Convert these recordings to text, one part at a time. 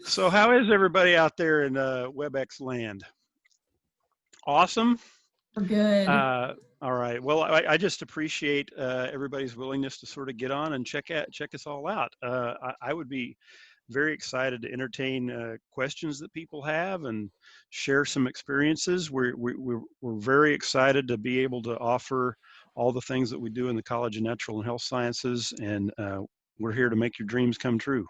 So how is everybody out there in WebEx land? Awesome. We're good. All right. Well, I just appreciate everybody's willingness to sort of get on and check us all out. I would be very excited to entertain questions that people have and share some experiences. We're very excited to be able to offer all the things that we do in the College of Natural and Health Sciences, and we're here to make your dreams come true.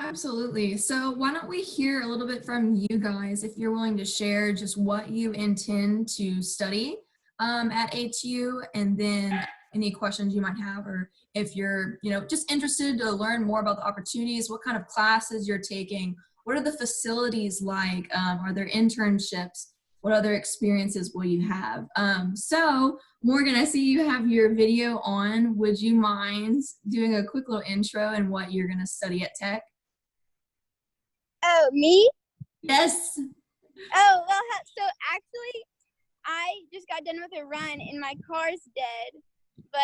Absolutely. So why don't we hear a little bit from you guys, if you're willing to share just what you intend to study at ATU, and then any questions you might have, or if you're, just interested to learn more about the opportunities, what kind of classes you're taking, what are the facilities like, are there internships, what other experiences will you have? So Morgan, I see you have your video on. Would you mind doing a quick little intro and what you're going to study at Tech? Oh, me? Yes. Oh, well, so actually, I just got done with a run and my car's dead, but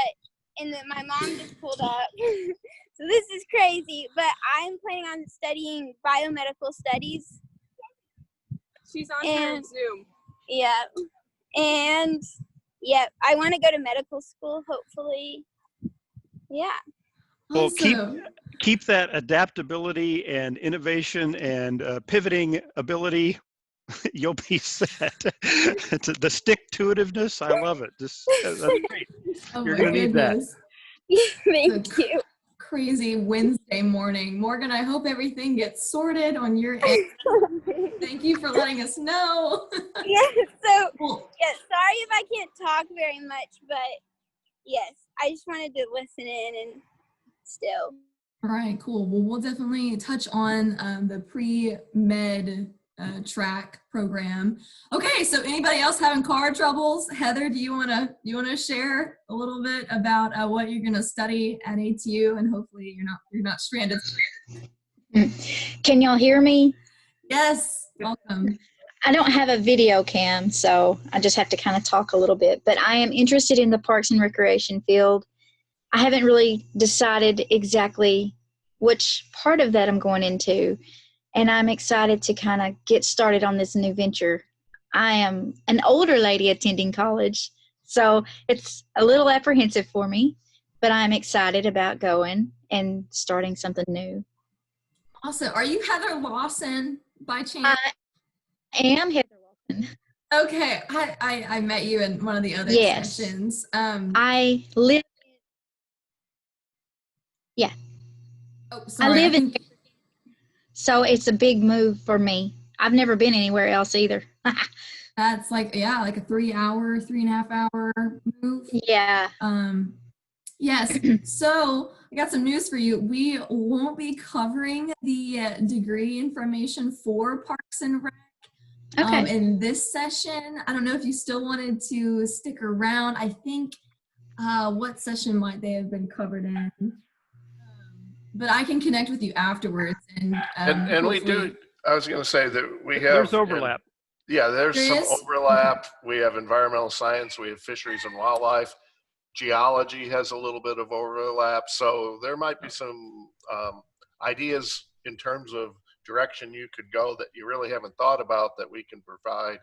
my mom just pulled up. So this is crazy, but I'm planning on studying biomedical studies. She's on her Zoom. Yeah. And, yeah, I want to go to medical school, hopefully. Yeah. Well, Awesome. keep that adaptability and innovation and pivoting ability. You'll be set. The stick-to-itiveness, I love it. That's great. Oh, You're going to need that. Thank you. Crazy Wednesday morning. Morgan, I hope everything gets sorted on your end. Thank you for letting us know. Yeah, yeah, sorry if I can't talk very much, but yes, I just wanted to listen in and still. All right, cool. Well, we'll definitely touch on the pre-med track program. Okay, so anybody else having car troubles? Heather, do you wanna share a little bit about what you're gonna study at ATU, and hopefully you're not stranded? Can y'all hear me? Yes, welcome. I don't have a video cam, so I just have to kind of talk a little bit, but I am interested in the Parks and Recreation field. I haven't really decided exactly which part of that I'm going into, and I'm excited to kind of get started on this new venture. I am an older lady attending college, so it's a little apprehensive for me, but I'm excited about going and starting something new. Awesome. Are you Heather Lawson by chance? I am Heather Lawson. Okay, I met you in one of the other sessions. I live. Yeah. Oh, sorry. I live in. So it's a big move for me. I've never been anywhere else either. That's like a 3.5 hour move. Yeah. Yes. So I got some news for you. We won't be covering the degree information for Parks and Rec in this session. I don't know if you still wanted to stick around. I think what session might they have been covered in? But I can connect with you afterwards. And we do, I was going to say that we have. There's overlap. There's some overlap. We have environmental science, we have fisheries and wildlife. Geology has a little bit of overlap. So there might be some ideas in terms of direction you could go that you really haven't thought about that we can provide.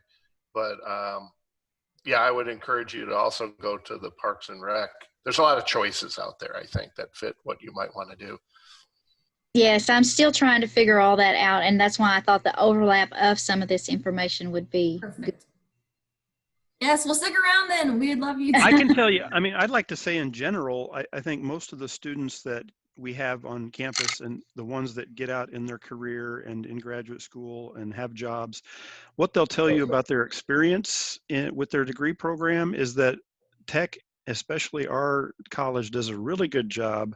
But I would encourage you to also go to the Parks and Rec. There's a lot of choices out there, I think, that fit what you might want to do. Yes, I'm still trying to figure all that out, and that's why I thought the overlap of some of this information would be perfect. Yes, we'll stick around then. We'd love you. I can tell you, I'd like to say in general, I think most of the students that we have on campus and the ones that get out in their career and in graduate school and have jobs, what they'll tell you about their experience with their degree program is that Tech, especially our college, does a really good job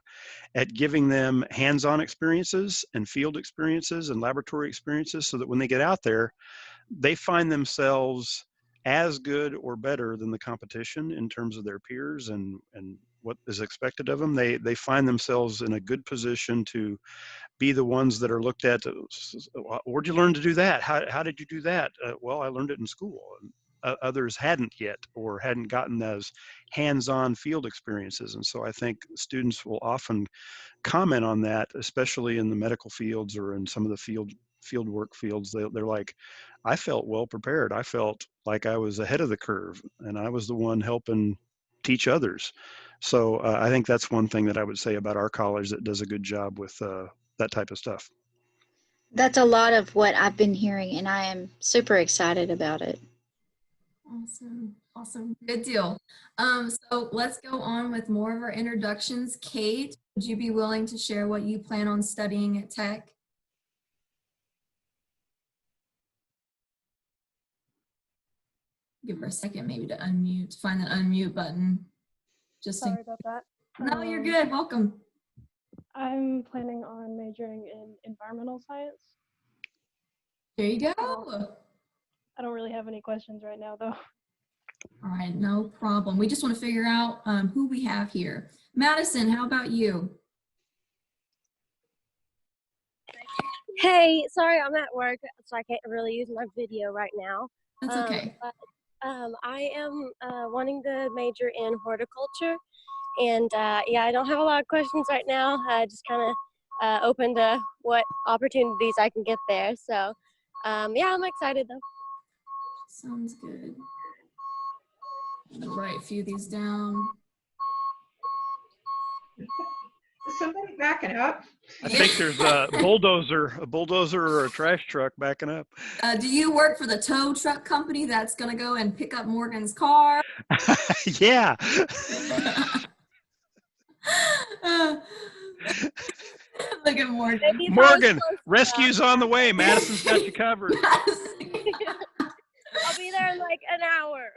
at giving them hands-on experiences and field experiences and laboratory experiences so that when they get out there, they find themselves as good or better than the competition in terms of their peers and what is expected of them. They find themselves in a good position to be the ones that are looked at. Where'd you learn to do that? How did you do that? Well, I learned it in school. others hadn't yet or hadn't gotten those hands-on field experiences. And so I think students will often comment on that, especially in the medical fields or in some of the field work fields. They're like, I felt well prepared. I felt like I was ahead of the curve, and I was the one helping teach others. So I think that's one thing that I would say about our college that does a good job with that type of stuff. That's a lot of what I've been hearing, and I am super excited about it. Awesome. Awesome. Good deal. So let's go on with more of our introductions. Kate, would you be willing to share what you plan on studying at Tech? Give her a second maybe to unmute, find the unmute button. Sorry about that. No, you're good. Welcome. I'm planning on majoring in environmental science. There you go. I don't really have any questions right now, though. All right, no problem. We just want to figure out who we have here. Madison, how about you? Hey, sorry, I'm at work, so I can't really use my video right now. That's okay. But I am wanting to major in horticulture, and yeah, I don't have a lot of questions right now. Just kind of open to what opportunities I can get there. So yeah, I'm excited though. Sounds good. I'm gonna write a few of these down. Is somebody backing up? I think there's a bulldozer or a trash truck backing up. Do you work for the tow truck company that's going to go and pick up Morgan's car? Yeah. Look at Morgan. Morgan, rescue's on the way. Madison's got you covered. I'll be there in like an hour.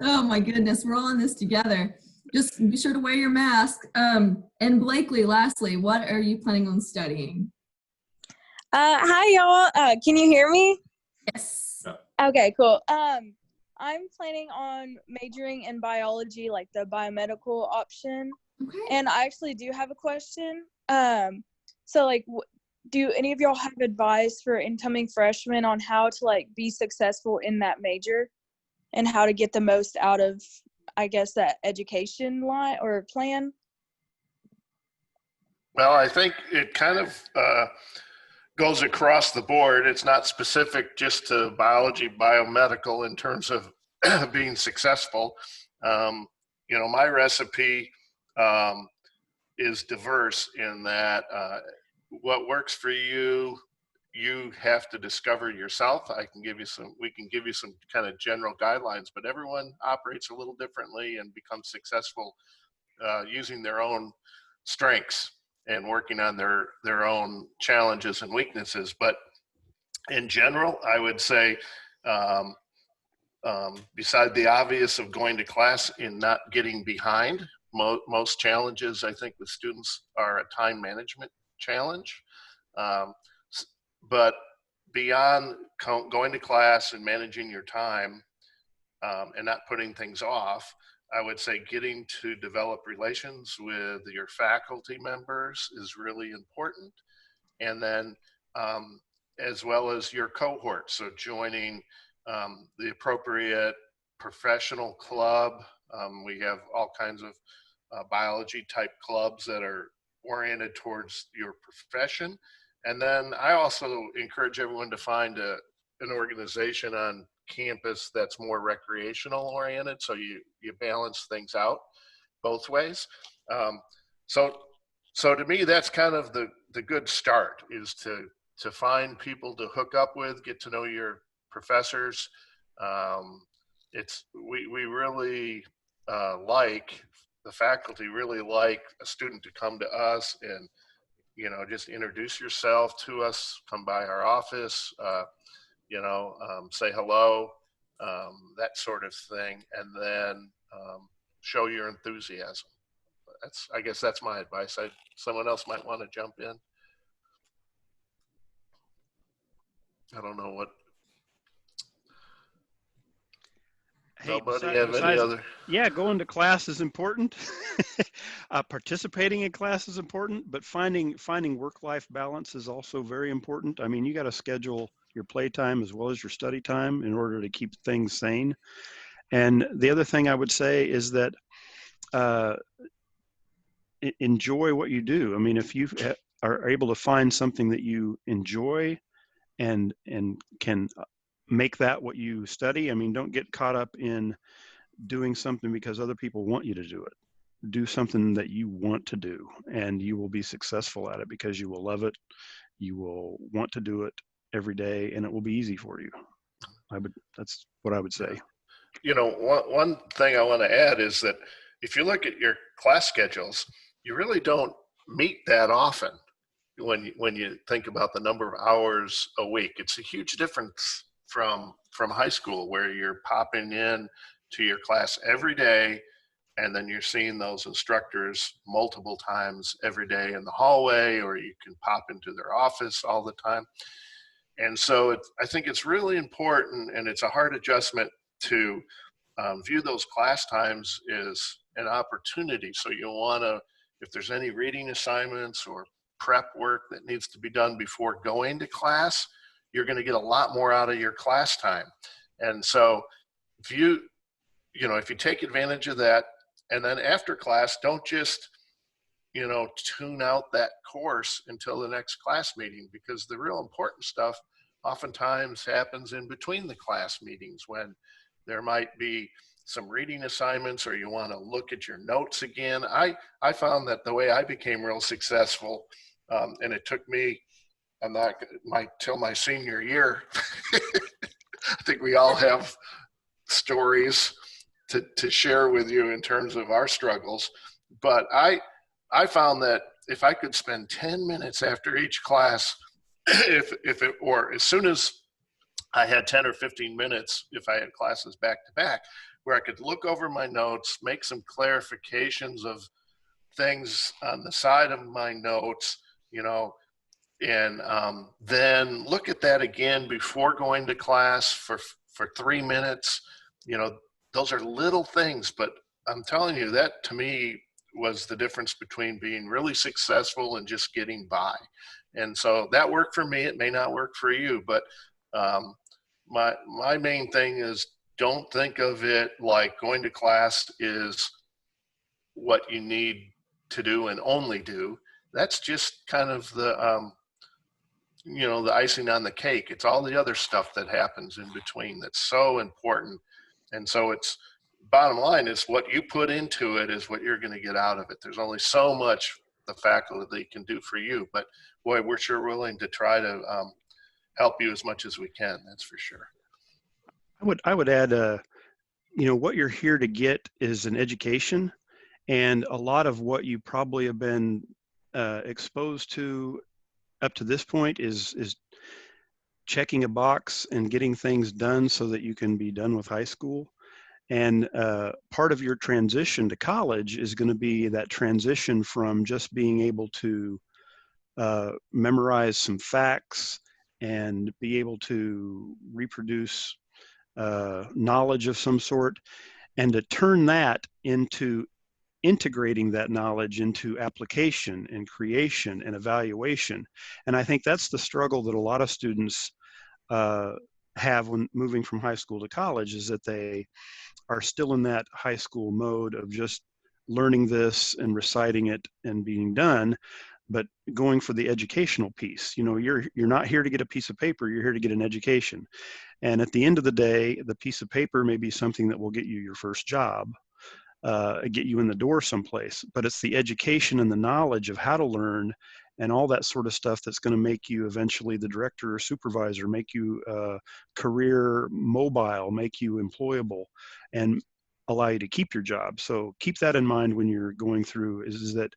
Oh my goodness, we're all in this together. Just be sure to wear your mask. And Blakely, lastly, what are you planning on studying? Hi y'all. Can you hear me? Yes. Okay, cool. I'm planning on majoring in biology, like the biomedical option. Okay. And I actually do have a question. So like, do any of y'all have advice for incoming freshmen on how to like be successful in that major and how to get the most out of, I guess, that education line or plan? Well, I think it kind of goes across the board. It's not specific just to biology, biomedical in terms of being successful. You know, my recipe is diverse in that what works for you, you have to discover yourself. We can give you some kind of general guidelines, but everyone operates a little differently and becomes successful using their own strengths and working on their own challenges and weaknesses. But in general, I would say, beside the obvious of going to class and not getting behind, most challenges I think with students are a time management challenge. But beyond going to class and managing your time and not putting things off, I would say getting to develop relations with your faculty members is really important. And then as well as your cohort. So joining the appropriate professional club. We have all kinds of biology type clubs that are oriented towards your profession. And then I also encourage everyone to find an organization on campus that's more recreational oriented, so you balance things out both ways. So to me, that's kind of the good start, is to find people to hook up with, get to know your professors. We really like, the faculty really like a student to come to us and, you know, just introduce yourself to us, come by our office, you know, say hello, that sort of thing, and then show your enthusiasm. I guess that's my advice. Someone else might want to jump in. I don't know what. Hey, Nobody have any other? Yeah, going to class is important. Participating in class is important, but finding work-life balance is also very important. I mean, you got to schedule your playtime as well as your study time in order to keep things sane. And the other thing I would say is that enjoy what you do. I mean, if you are able to find something that you enjoy and can make that what you study, I mean, don't get caught up in doing something because other people want you to do it. Do something that you want to do, and you will be successful at it because you will love it. You will want to do it every day, and it will be easy for you. That's what I would say. You know, one thing I want to add is that if you look at your class schedules, you really don't meet that often when you think about the number of hours a week. It's a huge difference from high school, where you're popping in to your class every day, and then you're seeing those instructors multiple times every day in the hallway, or you can pop into their office all the time. And so I think it's really important, and it's a hard adjustment to view those class times as an opportunity. So you'll want to, if there's any reading assignments or prep work that needs to be done before going to class, you're going to get a lot more out of your class time. And so if you take advantage of that, and then after class, don't just, tune out that course until the next class meeting, because the real important stuff oftentimes happens in between the class meetings, when there might be some reading assignments, or you want to look at your notes again. I found that the way I became real successful, and it took me, till my senior year. I think we all have stories to share with you in terms of our struggles. But I found that if I could spend 10 minutes after each class, or as soon as I had 10 or 15 minutes, if I had classes back to back, where I could look over my notes, make some clarifications of things on the side of my notes, and then look at that again before going to class for 3 minutes. Those are little things, but I'm telling you, that to me was the difference between being really successful and just getting by. And so that worked for me. It may not work for you, but my main thing is, don't think of it like going to class is what you need to do and only do. That's just kind of the the icing on the cake. It's all the other stuff that happens in between that's so important. And so it's, bottom line is, what you put into it is what you're going to get out of it. There's only so much the faculty can do for you, but boy, we're sure willing to try to help you as much as we can. That's for sure. I would add, what you're here to get is an education, and a lot of what you probably have been exposed to up to this point is checking a box and getting things done so that you can be done with high school. And part of your transition to college is going to be that transition from just being able to memorize some facts and be able to reproduce knowledge of some sort, and to turn that into integrating that knowledge into application and creation and evaluation. And I think that's the struggle that a lot of students have when moving from high school to college, is that they are still in that high school mode of just learning this and reciting it and being done, but going for the educational piece. You're not here to get a piece of paper, you're here to get an education. And at the end of the day, the piece of paper may be something that will get you your first job, get you in the door someplace, but it's the education and the knowledge of how to learn and all that sort of stuff that's going to make you eventually the director or supervisor, make you career mobile, make you employable, and allow you to keep your job. So keep that in mind when you're going through, is that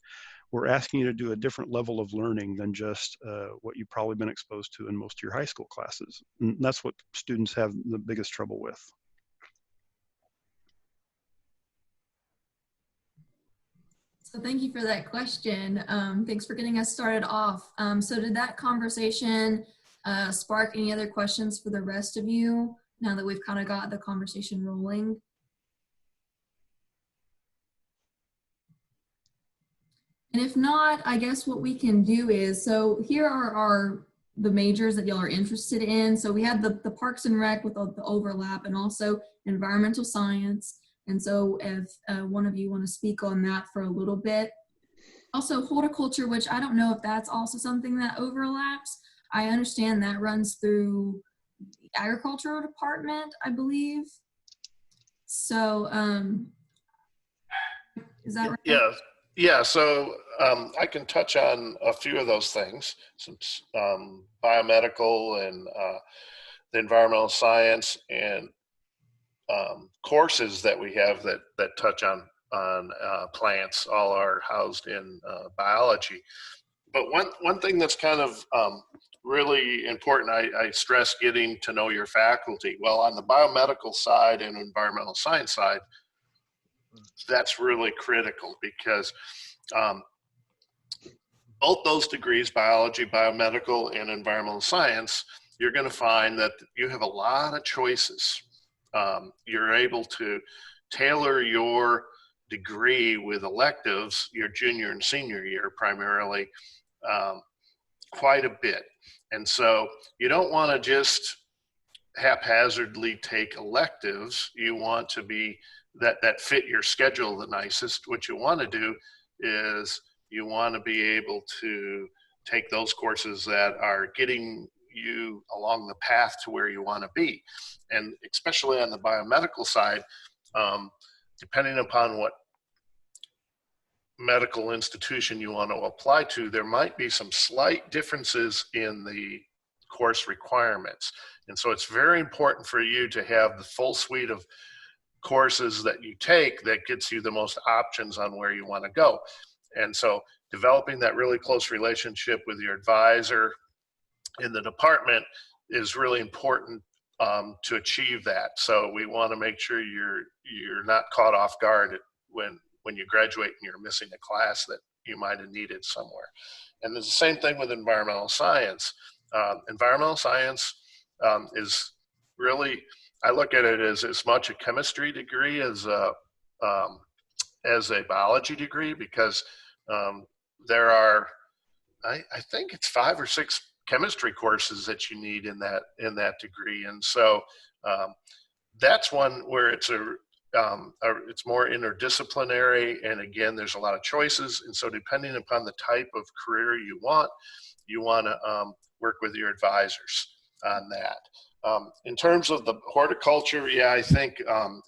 we're asking you to do a different level of learning than just what you've probably been exposed to in most of your high school classes. And that's what students have the biggest trouble with. So thank you for that question. Thanks for getting us started off. So did that conversation spark any other questions for the rest of you now that we've kind of got the conversation rolling? And if not, I guess what we can do is, so here are our the majors that y'all are interested in. So we had the Parks and Rec with the overlap, and also environmental science. And so if one of you want to speak on that for a little bit. Also horticulture, which I don't know if that's also something that overlaps. I understand that runs through the agricultural department, I believe. So is that right? Yeah. Yeah, so I can touch on a few of those things, since biomedical and the environmental science and courses that we have that touch on plants all are housed in biology. But one thing that's kind of really important, I stress getting to know your faculty. Well, on the biomedical side and environmental science side, that's really critical, because both those degrees, biology, biomedical, and environmental science, you're going to find that you have a lot of choices. You're able to tailor your degree with electives your junior and senior year primarily quite a bit. And so you don't want to just haphazardly take electives. You want to be that fit your schedule the nicest. What you want to do is you want to be able to take those courses that are getting you along the path to where you want to be. And especially on the biomedical side, depending upon what medical institution you want to apply to, there might be some slight differences in the course requirements. And so it's very important for you to have the full suite of courses that you take that gets you the most options on where you want to go. And so developing that really close relationship with your advisor in the department is really important to achieve that. So we want to make sure you're not caught off guard when you graduate and you're missing a class that you might have needed somewhere. And it's the same thing with environmental science. Environmental science is really, I look at it as much a chemistry degree as a biology degree, because there are, I think it's 5 or 6 chemistry courses that you need in that degree. And so that's one where it's more interdisciplinary, and again, there's a lot of choices. And so depending upon the type of career you want to work with your advisors on that. In terms of the horticulture, yeah, I think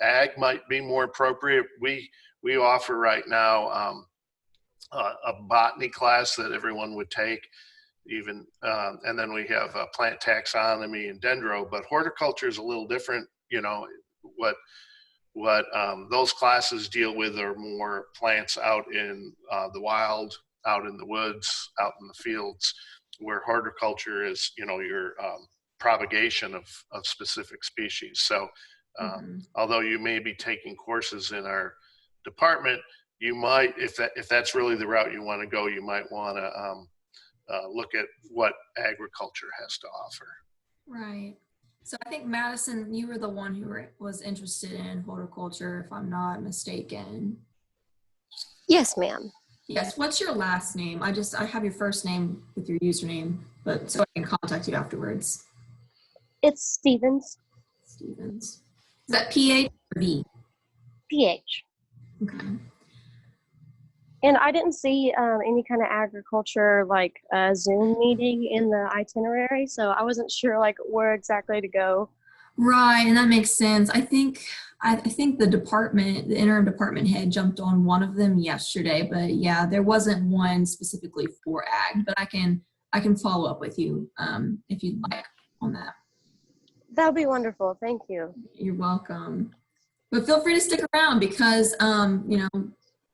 ag might be more appropriate. We offer right now a botany class that everyone would take, even, and then we have plant taxonomy and dendro. But horticulture is a little different. You know, what those classes deal with are more plants out in the wild, out in the woods, out in the fields, where horticulture is, your propagation of specific species. So although you may be taking courses in our department, you might, if that's really the route you want to go, you might want to look at what agriculture has to offer. Right. So I think, Madison, you were the one who was interested in horticulture, if I'm not mistaken. Yes, ma'am. Yes. What's your last name? I have your first name with your username, but so I can contact you afterwards. It's Stevens. Stevens. Is that PH or V? PH. Okay. And I didn't see any kind of agriculture Zoom meeting in the itinerary, so I wasn't sure where exactly to go. Right, and that makes sense. I think the interim department head jumped on one of them yesterday, but yeah, there wasn't one specifically for ag. But I can follow up with you if you'd like on that. That would be wonderful. Thank you. You're welcome. But feel free to stick around, because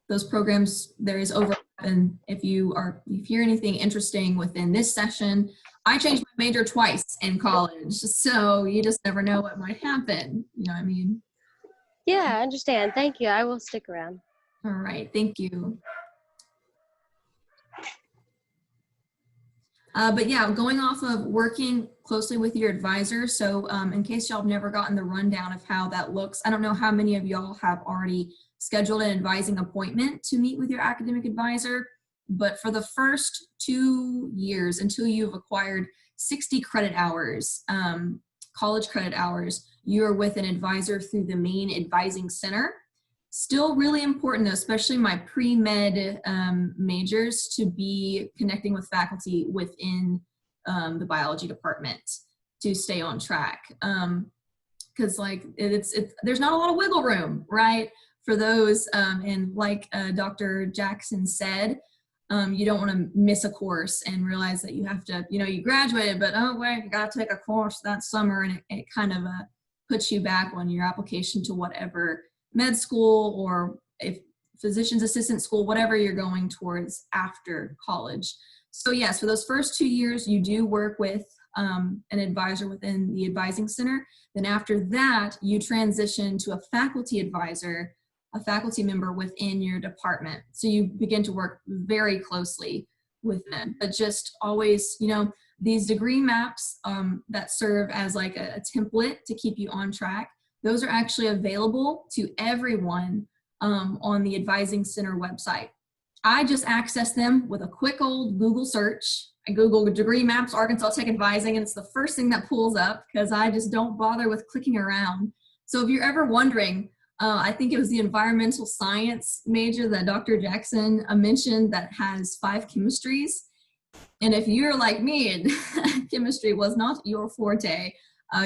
those programs, there is overlap, and if you hear anything interesting within this session, I changed my major twice in college, so you just never know what might happen. You know what I mean? Yeah, I understand. Thank you. I will stick around. All right, thank you. But yeah, going off of working closely with your advisor. So in case y'all have never gotten the rundown of how that looks, I don't know how many of y'all have already scheduled an advising appointment to meet with your academic advisor. but for the first 2 years, until you've acquired 60 credit hours, college credit hours, you're with an advisor through the main advising center. Still really important, though, especially my pre-med majors, to be connecting with faculty within the biology department to stay on track. Because like there's not a lot of wiggle room, right, for those. And like Dr. Jackson said, you don't want to miss a course and realize that you have to, you graduated, but oh wait, you got to take a course that summer, and it kind of puts you back on your application to whatever med school, or if physician's assistant school, whatever you're going towards after college. So yes, for those first 2 years, you do work with an advisor within the advising center. Then after that, you transition to a faculty advisor, a faculty member within your department. So you begin to work very closely with them. But just always, these degree maps that serve as like a template to keep you on track, those are actually available to everyone on the Advising Center website. I just access them with a quick old Google search. I Google degree maps, Arkansas Tech Advising, and it's the first thing that pulls up because I just don't bother with clicking around. So if you're ever wondering, I think it was the environmental science major that Dr. Jackson mentioned that has 5 chemistries. And if you're like me and chemistry was not your forte,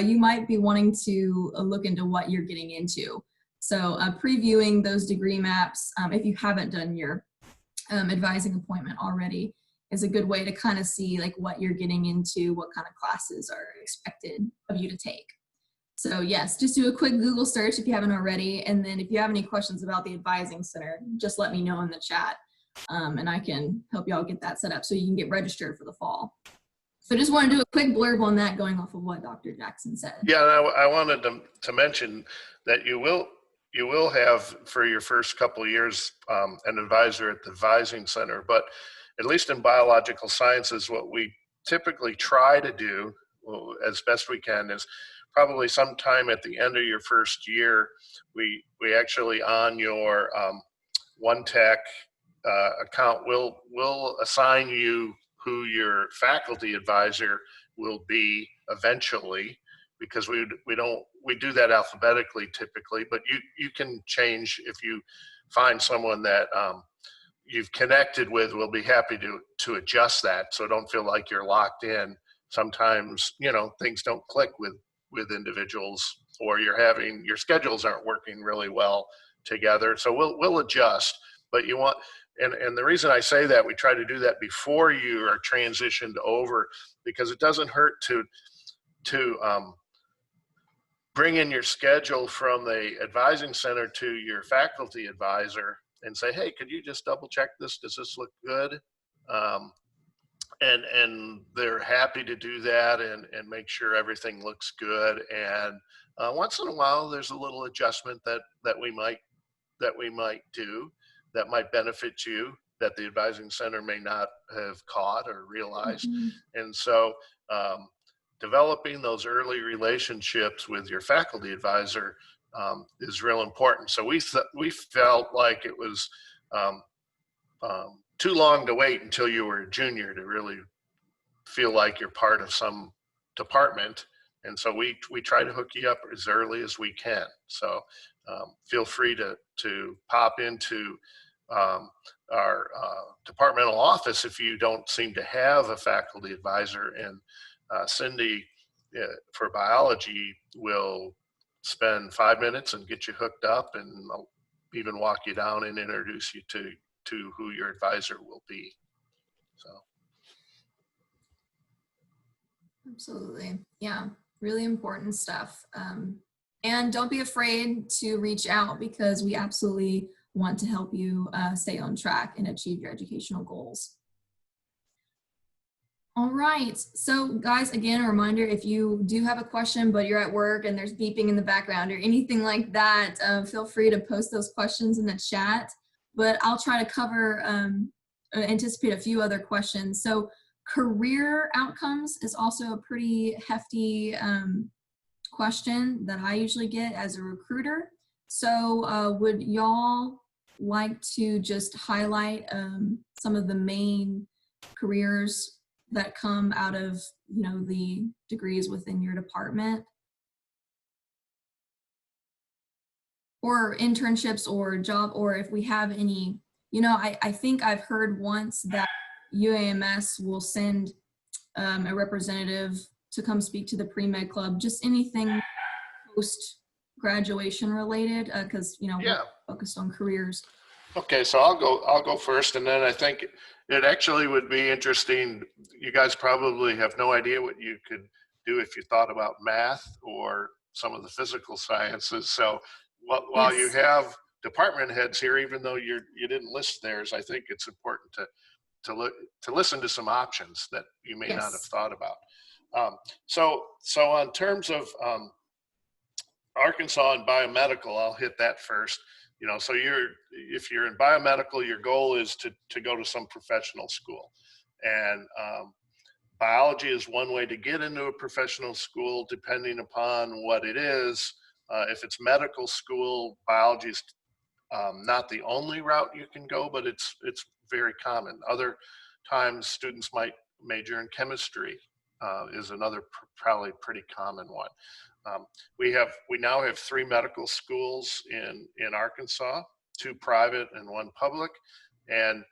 you might be wanting to look into what you're getting into. So previewing those degree maps, if you haven't done your advising appointment already, is a good way to kind of see like what you're getting into, what kind of classes are expected of you to take. So yes, just do a quick Google search if you haven't already. And then if you have any questions about the Advising Center, just let me know in the chat, and I can help y'all get that set up so you can get registered for the fall. So just want to do a quick blurb on that, going off of what Dr. Jackson said. Yeah, I wanted to mention that you will have for your first couple of years an advisor at the Advising Center, but at least in biological sciences, what we typically try to do as best we can is probably sometime at the end of your first year, we actually on your One Tech account, we'll assign you who your faculty advisor will be eventually, because we do that alphabetically typically, but you can change if you find someone that you've connected with. We'll be happy to adjust that, so don't feel like you're locked in. Sometimes things don't click with individuals, or your schedules aren't working really well together, so we'll adjust. But you want, and the reason I say that, we try to do that before you are transitioned over, because it doesn't hurt to bring in your schedule from the Advising Center to your faculty advisor and say, hey, could you just double check this? Does this look good? And they're happy to do that and make sure everything looks good. And once in a while, there's a little adjustment that we might do that might benefit you, that the Advising Center may not have caught or realized. Mm-hmm. And so developing those early relationships with your faculty advisor is real important. So we felt like it was too long to wait until you were a junior to really feel like you're part of some department. And so we try to hook you up as early as we can. So feel free to pop into our departmental office if you don't seem to have a faculty advisor. And Cindy for biology will spend 5 minutes and get you hooked up, and I'll even walk you down and introduce you to who your advisor will be. So. Absolutely. Yeah, really important stuff. And don't be afraid to reach out, because we absolutely want to help you stay on track and achieve your educational goals. All right, so guys, again, a reminder, if you do have a question but you're at work and there's beeping in the background or anything like that, feel free to post those questions in the chat, but I'll try to cover, anticipate a few other questions. So career outcomes is also a pretty hefty question that I usually get as a recruiter. So would y'all like to just highlight some of the main careers that come out of, you know, the degrees within your department, or internships or job, or if we have any, you know, I think I've heard once that UAMS will send a representative to come speak to the pre-med club, just anything post graduation related, because you know, Yeah. we're focused on careers. Okay, so I'll go first, and then I think it actually would be interesting. You guys probably have no idea what you could do if you thought about math or some of the physical sciences. So while you Yes. have department heads here, even though you didn't list theirs, I think it's important to listen to some options that you may not have Yes. thought about. So on terms of Arkansas and biomedical, I'll hit that first. You know, so if you're in biomedical, your goal is to go to some professional school, and biology is one way to get into a professional school, depending upon what it is. If it's medical school, biology is not the only route you can go, but it's very common. Other times, students might major in chemistry, is another probably pretty common one. We now have 3 medical schools in Arkansas, 2 private and 1 public, and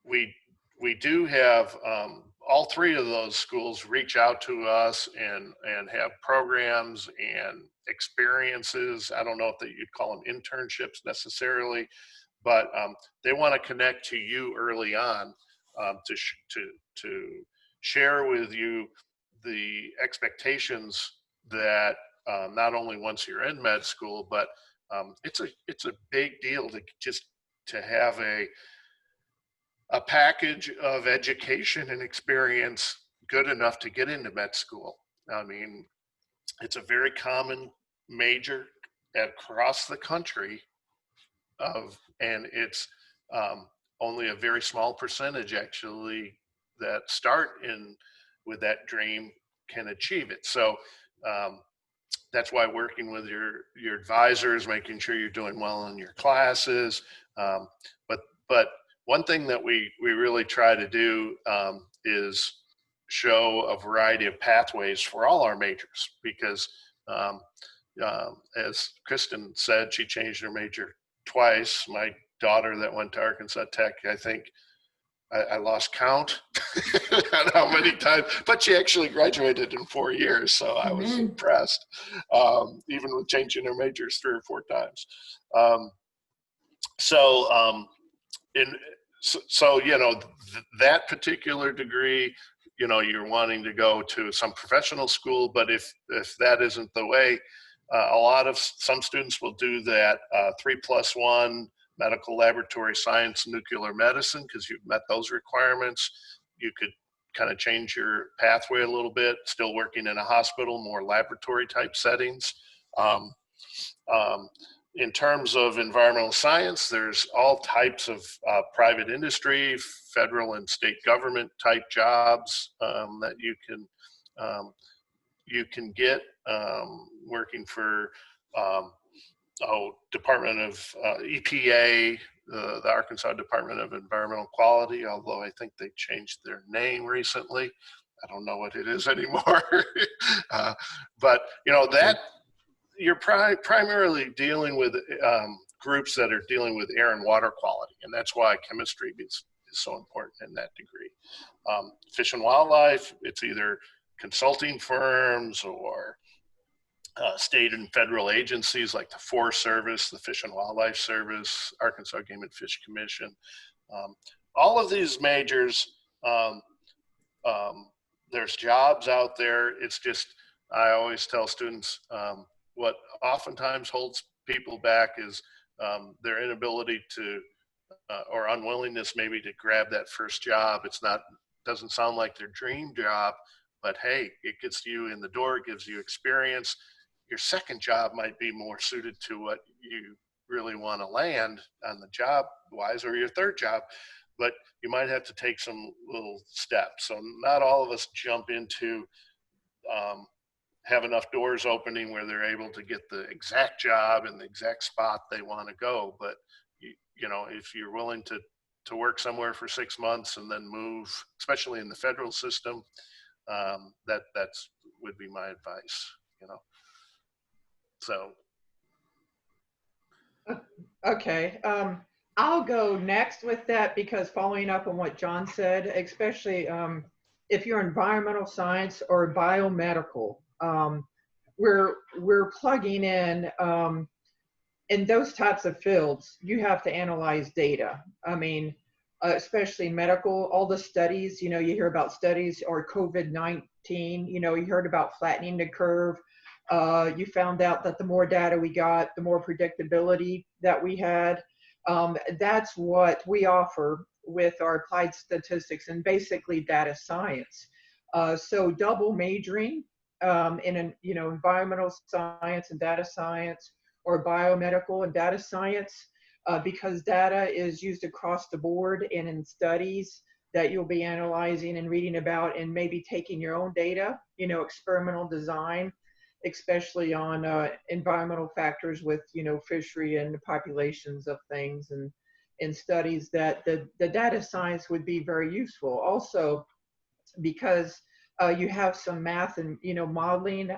we do have all 3 of those schools reach out to us and have programs and experiences. I don't know if you'd call them internships necessarily, but they want to connect to you early on, to share with you the expectations that not only once you're in med school, but it's a big deal to have a package of education and experience good enough to get into med school. I mean, it's a very common major across the country, and it's only a very small percentage actually that start in with that dream can achieve it. So that's why working with your advisors, making sure you're doing well in your classes. But one thing that we really try to do is show a variety of pathways for all our majors, because as Kristen said, she changed her major twice. My daughter that went to Arkansas Tech, I think I lost count on how many times, but she actually graduated in 4 years, so I was impressed, even with changing her majors 3 or 4 times. So you know, that particular degree, you know, you're wanting to go to some professional school, but if that isn't the way, some students will do that 3+1 medical laboratory science, nuclear medicine, because you've met those requirements. You could kind of change your pathway a little bit, still working in a hospital, more laboratory type settings. In terms of environmental science, there's all types of private industry, federal and state government type jobs that you can get working for Department of EPA, the Arkansas Department of Environmental Quality, although I think they changed their name recently. I don't know what it is anymore. But you know, that you're primarily dealing with groups that are dealing with air and water quality, and that's why chemistry is so important in that degree. Fish and wildlife, it's either consulting firms or state and federal agencies like the Forest Service, the Fish and Wildlife Service, Arkansas Game and Fish Commission. All of these majors, there's jobs out there. It's just, I always tell students, what oftentimes holds people back is their inability to, or unwillingness maybe to grab that first job. Doesn't sound like their dream job, but hey, it gets you in the door, it gives you experience. Your second job might be more suited to what you really want to land on the job wise, or your third job, but you might have to take some little steps. So not all of us jump into have enough doors opening where they're able to get the exact job in the exact spot they want to go. But you know, if you're willing to work somewhere for 6 months and then move, especially in the federal system, that's would be my advice. You know, so. Okay. I'll go next with that because following up on what John said, especially if you're environmental science or biomedical, we're plugging in those types of fields, you have to analyze data. I mean, especially medical, all the studies, you know, you hear about studies or COVID-19, you know, you heard about flattening the curve. You found out that the more data we got, the more predictability that we had. That's what we offer with our applied statistics and basically data science. So double majoring in you know, environmental science and data science, or biomedical and data science, because data is used across the board and in studies that you'll be analyzing and reading about, and maybe taking your own data, you know, experimental design, especially on environmental factors with, you know, fishery and the populations of things, and in studies that the data science would be very useful. Also, because you have some math and, you know, modeling.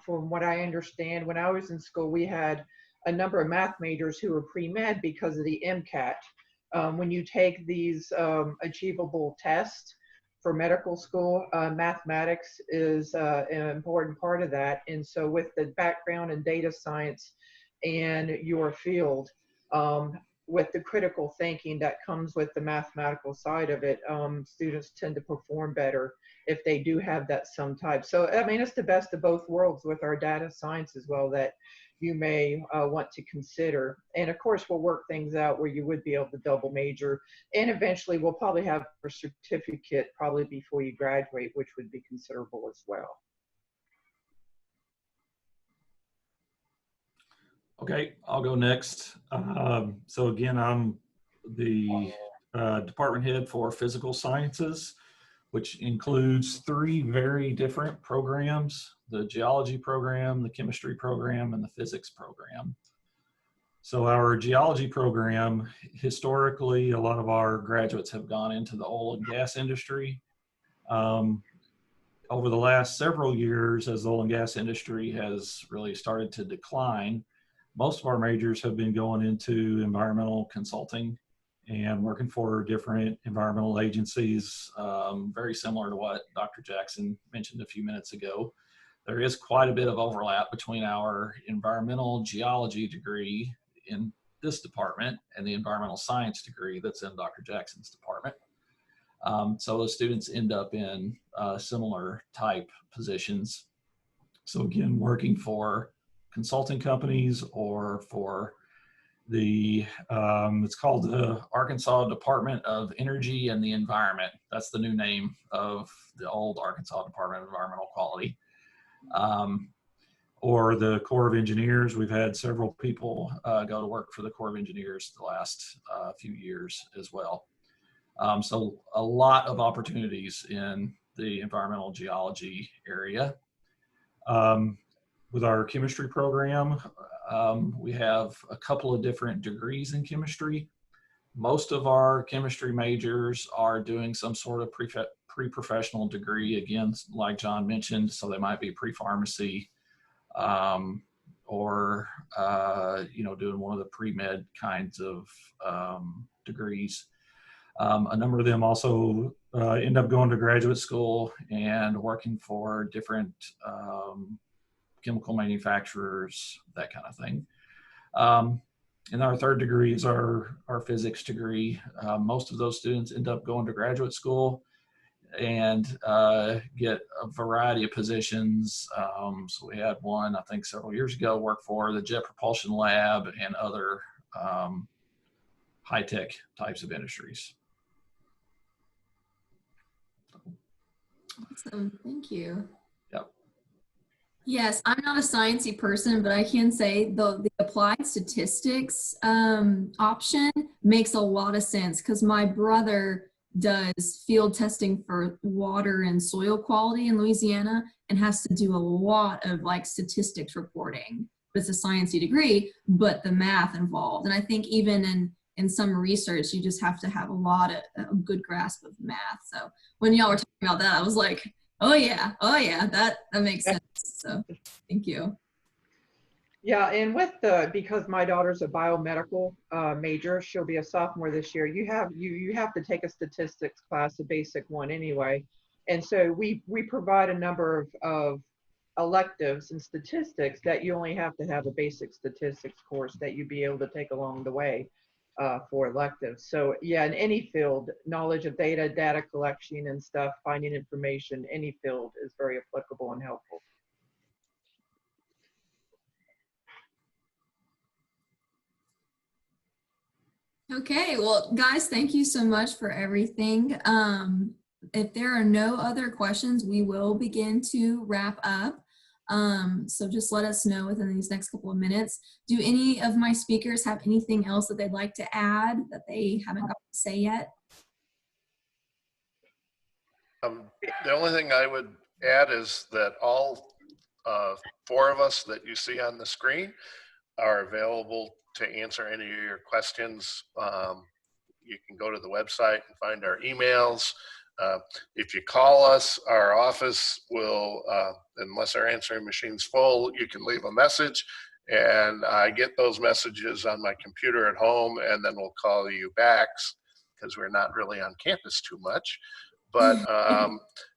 From what I understand, when I was in school, we had a number of math majors who were pre-med because of the MCAT. When you take these achievable tests for medical school, mathematics is an important part of that. And so with the background in data science and your field, with the critical thinking that comes with the mathematical side of it, students tend to perform better if they do have that some type. So, I mean, it's the best of both worlds with our data science as well that you may want to consider. And of course, we'll work things out where you would be able to double major. And eventually we'll probably have a certificate probably before you graduate, which would be considerable as well. Okay, I'll go next. So again, I'm the department head for physical sciences, which includes 3 very different programs: the geology program, the chemistry program, and the physics program. So our geology program, historically, a lot of our graduates have gone into the oil and gas industry. Over the last several years, as the oil and gas industry has really started to decline, most of our majors have been going into environmental consulting and working for different environmental agencies, very similar to what Dr. Jackson mentioned a few minutes ago. There is quite a bit of overlap between our environmental geology degree in this department and the environmental science degree that's in Dr. Jackson's department. So the students end up in similar type positions. So again, working for consulting companies or for the, it's called the Arkansas Department of Energy and the Environment. That's the new name of the old Arkansas Department of Environmental Quality. Or the Corps of Engineers. We've had several people go to work for the Corps of Engineers the last few years as well. So a lot of opportunities in the environmental geology area. With our chemistry program, we have a couple of different degrees in chemistry. Most of our chemistry majors are doing some sort of pre-professional degree, again, like John mentioned, so they might be pre-pharmacy or, you know, doing one of the pre-med kinds of degrees. A number of them also end up going to graduate school and working for different chemical manufacturers, that kind of thing. And our third degree is our physics degree. Most of those students end up going to graduate school and get a variety of positions. So we had one, I think several years ago, work for the Jet Propulsion Lab and other high-tech types of industries. Awesome, thank you. Yep. Yes, I'm not a sciencey person, but I can say the applied statistics option makes a lot of sense because my brother does field testing for water and soil quality in Louisiana and has to do a lot of like statistics reporting. It's a sciencey degree, but the math involved. And I think even in some research, you just have to have a good grasp of math. So when y'all were talking about that, I was like, oh yeah, that makes sense. So thank you. Yeah, and because my daughter's a biomedical major, she'll be a sophomore this year. You have to take a statistics class, a basic one anyway. And so we provide a number of electives in statistics that you only have to have a basic statistics course that you'd be able to take along the way for electives. So yeah, in any field, knowledge of data collection and stuff, finding information, any field is very applicable and helpful. Okay, well, guys, thank you so much for everything. If there are no other questions, we will begin to wrap up. So just let us know within these next couple of minutes. Do any of my speakers have anything else that they'd like to add that they haven't got to say yet? The only thing I would add is that all 4 of us that you see on the screen are available to answer any of your questions. You can go to the website and find our emails. If you call us, our office will, unless our answering machine's full, you can leave a message, and I get those messages on my computer at home, and then we'll call you back because we're not really on campus too much. But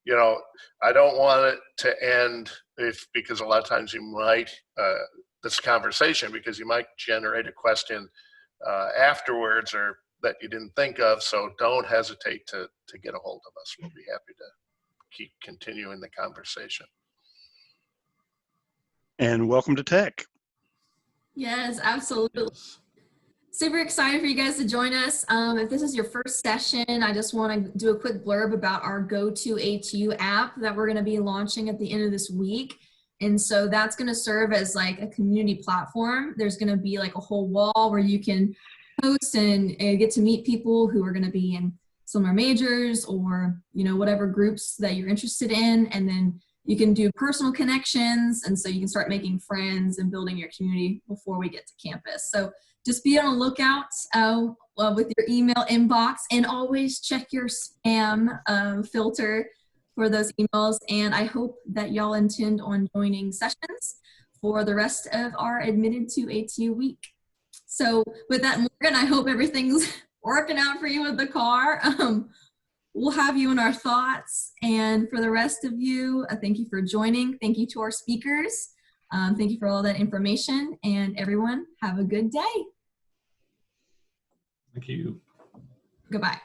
you know, I don't want it to end because a lot of times you might this conversation, because you might generate a question afterwards or that you didn't think of. So don't hesitate to get a hold of us. We'll be happy to keep continuing the conversation. And welcome to Tech. Yes, absolutely. Super excited for you guys to join us. If this is your first session, I just want to do a quick blurb about our Go to ATU app that we're going to be launching at the end of this week. And so that's going to serve as like a community platform. There's going to be like a whole wall where you can post and get to meet people who are going to be in similar majors or, you know, whatever groups that you're interested in. And then you can do personal connections. And so you can start making friends and building your community before we get to campus. So just be on the lookout with your email inbox, and always check your spam filter for those emails. And I hope that y'all intend on joining sessions for the rest of our Admitted to ATU week. So with that, Morgan, I hope everything's working out for you with the car. We'll have you in our thoughts. And for the rest of you, thank you for joining. Thank you to our speakers. Thank you for all that information. And everyone, have a good day. Thank you. Goodbye.